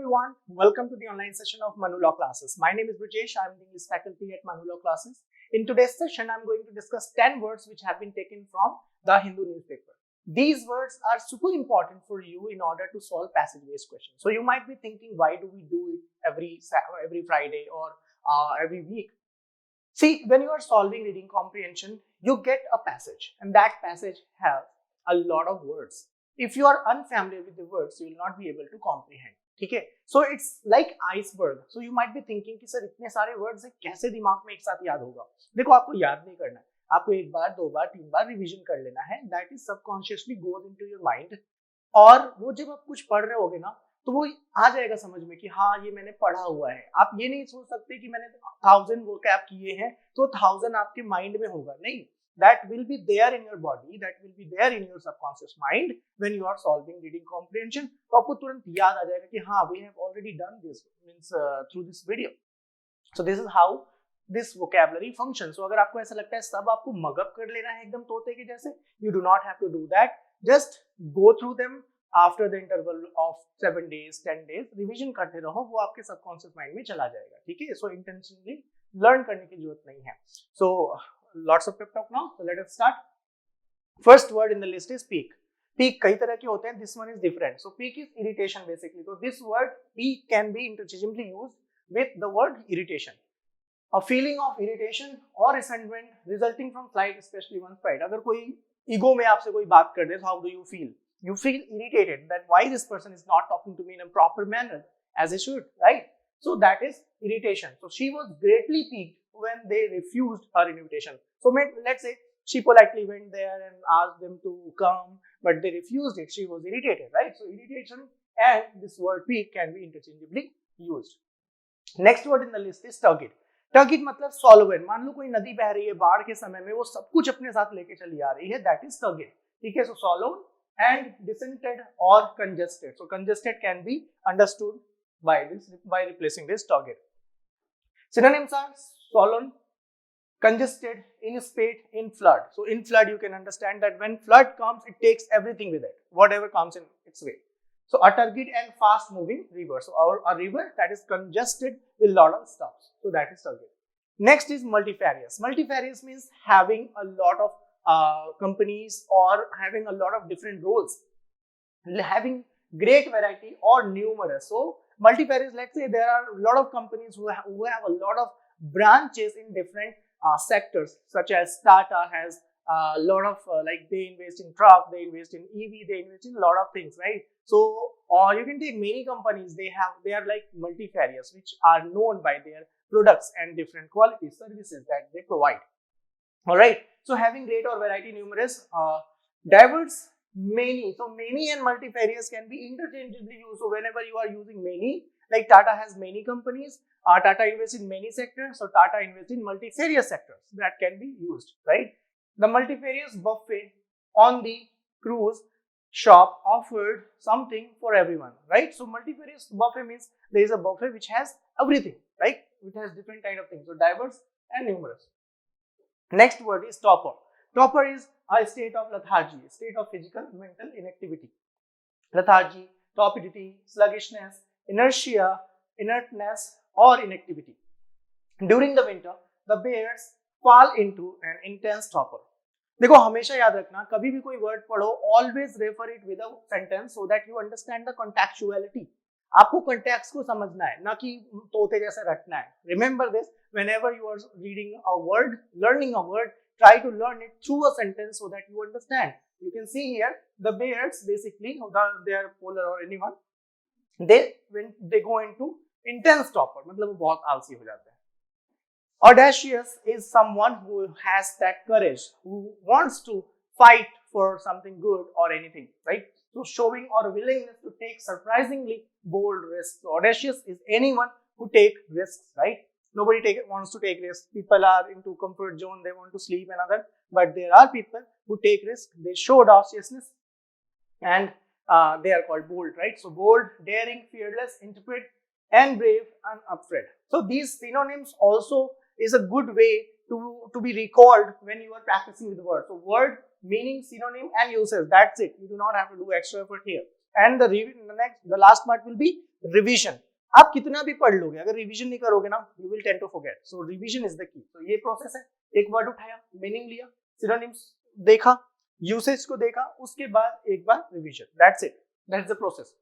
everyone, welcome to the online session of Manu Law Classes. My name is Brijesh, I am the English faculty at Manu Law Classes. In today's session, I am going to discuss 10 words which have been taken from the Hindu newspaper. These words are super important for you in order to solve passage-based questions. So you might be thinking, why do we do it every Friday or every week? See, when you are solving reading comprehension, you get a passage and that passage has a lot of words. If you are unfamiliar with the words, you will not be able to comprehend. Okay? So it's like iceberg. So you might be thinking कि sir इतने सारे words हैं कैसे दिमाग में एक साथ याद होगा? देखो आपको याद नहीं करना है. आपको एक बार, दो बार, तीन बार रिवीजन कर लेना है. That is subconsciously goes into your mind. और वो जब आप कुछ पढ़ रहे होगे ना, तो वो आ जाएगा समझ में कि हाँ ये मैंने पढ़ा हुआ है. आप ये नहीं सोच सकते कि मैंने 1000 vocab किए हैं तो 1000 आपके माइंड में होगा. नहीं. That will be there in your body, that will be there in your subconscious mind when you are solving reading comprehension. तो आपको तुरंत याद आ जाएगा कि हाँ we have already done this means through this video. So this is how this vocabulary functions. So अगर आपको ऐसा लगता है सब आपको मगअप कर लेना है एकदम तोते के जैसे, you do not have to do that. Just go through them after the interval of 7 days, 10 days. Revision करते रहो, वो आपके subconscious mind में चला जाएगा. ठीक है? So intentionally learn करने की जरूरत नहीं है. So lots of pep talk now. So let us start. First word in the list is pique. Pique कई तरह के होते हैं. This one is different. So pique is irritation basically. So this word pique can be interchangeably used with the word irritation. A feeling of irritation or resentment resulting from slight, especially one's pride. अगर कोई ego में आपसे कोई बात कर दे, how do you feel? You feel irritated that why this person is not talking to me in a proper manner as he should, right? So that is irritation. So she was greatly piqued when they refused her invitation. So let's say she politely went there and asked them to come, but they refused it. She was irritated, right? So irritation and this word pique can be interchangeably used. Next word in the list is tugged. Tugged मतलब solvent. मान लो कोई नदी बह रही है बाढ़ के समय में, वो सब कुछ अपने साथ लेके चली आ रही है. That is tugged. ठीक है? So solvent and dissented or congested. So congested can be understood by replacing this tugged. Synonyms are swollen, congested, in spate, in flood. So in flood you can understand that when flood comes, it takes everything with it, whatever comes in its way. So a turgid and fast moving river. So a river that is congested with lot of stops. So that is turgid. Next is multifarious. Multifarious means having a lot of companies or having a lot of different roles, having great variety or numerous. So multifarious, let's say there are a lot of companies who have a lot of branches in different sectors, such as Tata has a lot of like they invest in truck, they invest in EV, they invest in a lot of things, right? So or you can take many companies, they are like multifarious, which are known by their products and different quality services that they provide. All right. So having great or variety, numerous, diverse, many. So many and multifarious can be interchangeably used. So whenever you are using many, like Tata has many companies, Tata invests in many sectors, so Tata invests in multifarious sectors. That can be used, right? The multifarious buffet on the cruise shop offered something for everyone, right? So multifarious buffet means there is a buffet which has everything, right? It has different kind of things. So diverse and numerous. Next word is torpor. Torpor is a state of lethargy, a state of physical, mental inactivity. Lethargy, torpidity, sluggishness, inertia, inertness, or inactivity. During the winter, the bears fall into an intense torpor. देखो हमेशा याद रखना, कभी भी कोई word पढ़ो, always refer it with a sentence so that you understand the contextuality. आपको context को समझना है, ना कि तोते जैसे रटना है. Remember this, whenever you are reading a word, learning a word, try to learn it through a sentence so that you understand. You can see here, the bears basically, they are polar or anyone, when they go into intense torpor, मतलब वो बहुत आलसी हो जाते हैं. Audacious is someone who has that courage, who wants to fight for something good or anything, right? So showing or willingness to take surprisingly bold risks. So audacious is anyone who take risks, right? Nobody wants to take risks. People are into comfort zone, they want to sleep and other, but there are people who take risks. They show audaciousness and they are called bold, right? So bold, daring, fearless, intrepid, and brave and unafraid. So these synonyms also is a good way to be recalled when you are practicing with the word. So word, meaning, synonym, and uses. That's it. You do not have to do extra effort here. And the last part will be revision, आप कितना भी पढ़ लोगे, अगर revision नहीं करोगे ना, you will tend to forget. So revision is the key. तो ये प्रोसेस है, एक वर्ड उठाया, मीनिंग लिया, सिनोनिम्स देखा, यूसेज को देखा, उसके बाद एक बार revision. That's it, that's the process.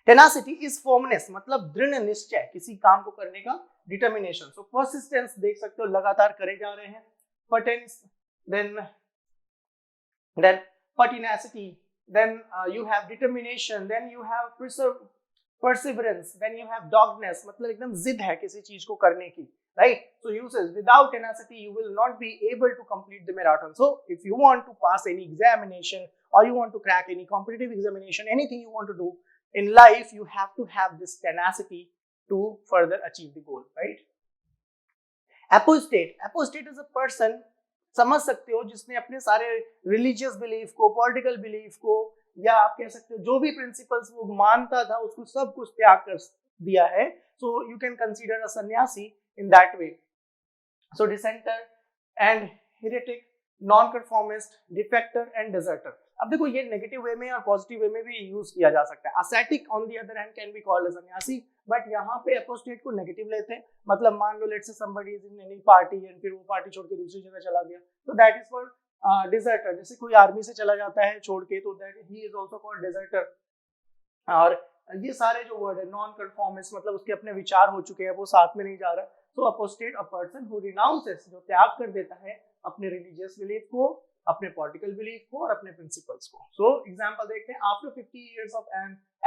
Tenacity is firmness, मतलब दृढ़ निश्चय, किसी काम को करने का डिटर्मिनेशन. सो परसिस्टेंस देख सकते हो, लगातार करे जा रहे हैं. पर्टेंस, then pertinacity, then you have determination, then you have perseverance, then you have doggedness, मतलब एकदम जिद है किसी चीज को करने की, right? So uses, without tenacity you will not be able to complete the marathon. So if you want to pass any examination or you want to crack any competitive examination, anything you want to do in life, you have to have this tenacity to further achieve the goal, right? Apostate is a person, समझ सकते हो, जिसने अपने सारे religious belief को, political belief को, या आप कह सकते हो जो भी प्रिंसिपल्स वो मानता था उसको सब कुछ त्याग कर दिया है. So you can consider a sannyasi in that way. So dissenter and heretic, non conformist, defector and deserter. अब देखो ये नेगेटिव वे में और पॉजिटिव वे में भी यूज किया जा सकता है. Ascetic on the other hand can be called a sannyasi, but यहाँ पे एपोस्टेट को नेगेटिव लेते हैं. मतलब मान लो let's say somebody is in any party and फिर वो पार्टी छोड़ के दूसरी जगह चला गया, तो दैट इज फॉर डिजर्टर. जैसे कोई आर्मी से चला जाता है छोड़ के, तो that he is also called deserter. और ये सारे जो वर्ड है, नॉन कंफॉर्मिस्ट मतलब उसके अपने विचार हो चुके हैं, वो साथ में नहीं जा रहा. तो apostate a person who renounces, जो त्याग कर देता है अपने रिलीजियस बिलीफ को, अपने पॉलिटिकल बिलीफ को और अपने प्रिंसिपल्स को. सो एग्जांपल देखते हैं. After 50 years of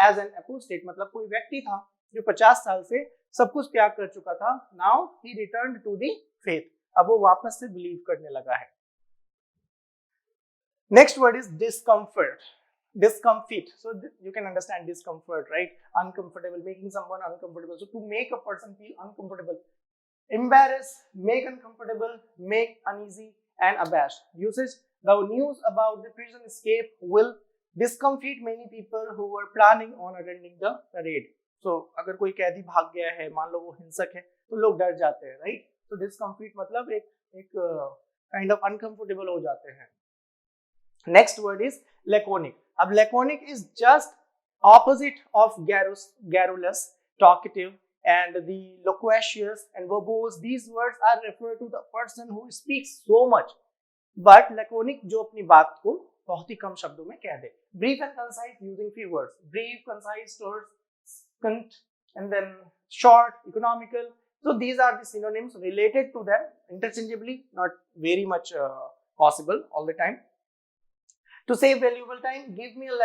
age an apostate, मतलब कोई व्यक्ति था जो 50 साल से सब कुछ त्याग कर चुका था. Now he returned to the faith, अब वो वापस से बिलीव करने लगा है. Next word is discomfort. Discomfort, so you can understand discomfort, right? Uncomfortable, making someone uncomfortable. So to make a person feel uncomfortable, embarrass, make uncomfortable, make uneasy and abashed. Usage: the news about the prison escape will discomfort many people who were planning on attending the parade. So अगर कोई कैदी भाग गया है, मान लो वो हिंसक है, तो लोग डर जाते हैं, right? So discomfort मतलब एक kind of uncomfortable हो जाते हैं. Next word is laconic. अब laconic is just opposite of garrulous, talkative, and the loquacious and verbose. These words are referred to the person who speaks so much. But laconic जो अपनी बात को बहुत ही कम शब्दों में कह दे. Brief and concise, using few words. Brief, concise, terse, and then short, economical. So these are the synonyms related to them interchangeably, not very much possible all the time. To save valuable time, give me a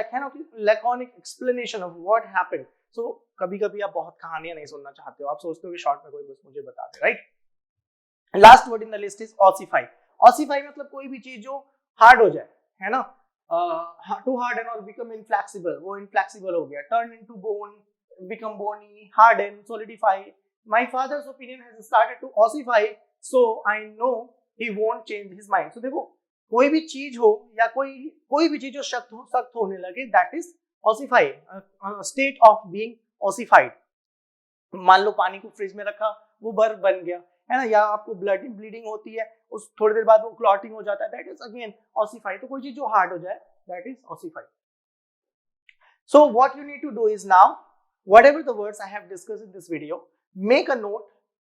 laconic explanation of what happened. So कभी-कभी आप बहुत कहानियां नहीं सुनना चाहते हो, आप सोचते हो कि शॉर्ट में कोई बस मुझे बता दे, right? Last word in the list is ossify. Ossify मतलब कोई भी चीज जो हार्ड हो जाए, है ना? Too hard and all become inflexible, वो inflexible हो गया. Turn into bone, become bony, harden, solidify. My father's opinion has started to ossify, so I know he won't change his mind. So देखो, कोई भी चीज हो या कोई भी चीज जो सख्त होने लगे, that is ossify, state of being ossified. मान लो पानी को फ्रिज में रखा, वो बर्फ बन गया, है ना? या आपको ब्लीडिंग होती है, उस थोड़ी देर बाद वो क्लॉटिंग हो जाता है, दैट इज अगेन ऑसिफाई. तो कोई चीज जो हार्ड हो जाए, that is ossify. So what you need to do is now, whatever the words I have discussed in this video, make a note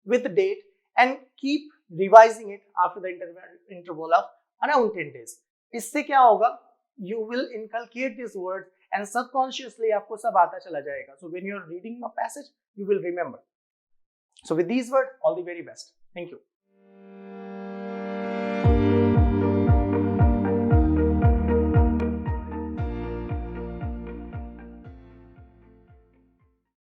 with the date and keep revising it after the interval of around 10 days. इससे क्या होगा, you will inculcate these words and subconsciously आपको सब आता चला जाएगा. So when you are reading a passage, you will remember. So with these words, all the very best. Thank you.